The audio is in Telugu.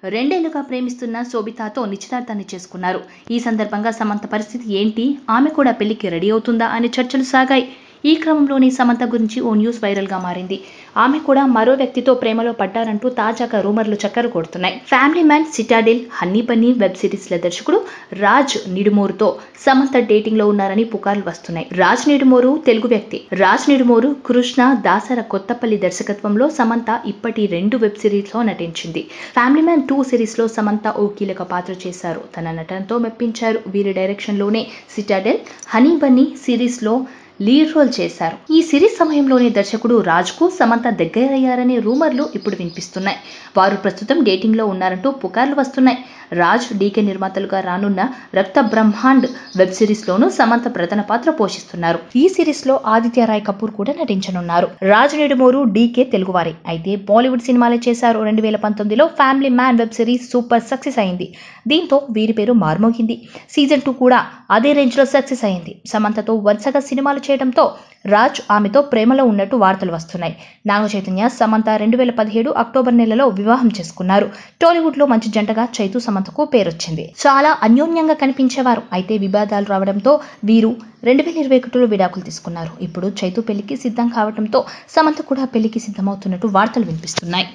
రెండేళ్లుగా ప్రేమిస్తున్న శోభితాతో నిశ్చితార్థాన్ని చేసుకున్నారు. ఈ సందర్భంగా సమంత పరిస్థితి ఏంటి, ఆమె కూడా పెళ్లికి రెడీ అవుతుందా అనే చర్చలు సాగాయి. ఈ క్రమంలోనే సమంత గురించి ఓ న్యూస్ వైరల్గా మారింది. ఆమె కూడా మరో వ్యక్తితో ప్రేమలో పడ్డారంటూ తాజాగా రూమర్లు చక్కర్లు కొడుతున్నాయి. Family Man, Citadel, Honey Bunny web సిరీస్ల దర్శకుడు రాజ్ నిడుమోరుతో సమంత డేటింగ్ లో ఉన్నారని పుకార్లు వస్తున్నాయి. రాజ్ నిడుమోరు తెలుగు వ్యక్తి. రాజ్ నిడుమోరు కృష్ణ దాసర కొత్తపల్లి దర్శకత్వంలో సమంత ఇప్పటి 2 వెబ్ సిరీస్ లో నటించింది. ఫ్యామిలీ మ్యాన్ 2 సిరీస్ లో సమంత ఓ కీలక పాత్ర చేశారు. తన నటనతో మెప్పించారు. వీరి డైరెక్షన్ లోనే సిటాడెల్, హనీ బన్నీ సిరీస్ లో లీడ్ రోల్ చేశారు. ఈ సిరీస్ సమయంలోనే దర్శకుడు రాజ్ కు సమంత దగ్గరయ్యారనే రూమర్లు ఇప్పుడు వినిపిస్తున్నాయి. వారు ప్రస్తుతం డేటింగ్ లో ఉన్నారంటూ పుకార్లు వస్తున్నాయి. రాజ్ డీకే నిర్మాతలుగా రానున్న రక్త బ్రహ్మాండ్ వెబ్ సిరీస్ లోనూ సమంత ప్రధాన పాత్ర పోషిస్తున్నారు. ఈ సిరీస్ లో ఆదిత్య రాయ్ కపూర్ కూడా నటించనున్నారు. రాజ్ నిడుమోరు డీకే తెలుగువారే అయితే బాలీవుడ్ సినిమాలే చేశారు. 2019లో Family Man web series super success అయింది. దీంతో వీరి పేరు మార్మోగింది. సీజన్ 2 కూడా అదే రేంజ్ లో సక్సెస్ అయింది. సమంతతో వరుసగా సినిమాలు చేయడంతో రాజ్ ఆమెతో ప్రేమలో ఉన్నట్టు వార్తలు వస్తున్నాయి. నాగ చైతన్య, సమంత 2017 అక్టోబర్ నెలలో వివాహం చేసుకున్నారు. టాలీవుడ్ లో మంచి జంటగా చైతు సమంతకు పేరొచ్చింది. చాలా అన్యోన్యంగా కనిపించేవారు. అయితే వివాదాలు రావడంతో వీరు 2021లో విడాకులు తీసుకున్నారు. ఇప్పుడు చైతు పెళ్లికి సిద్ధం కావడంతో సమంత కూడా పెళ్లికి సిద్ధమవుతున్నట్టు వార్తలు వినిపిస్తున్నాయి.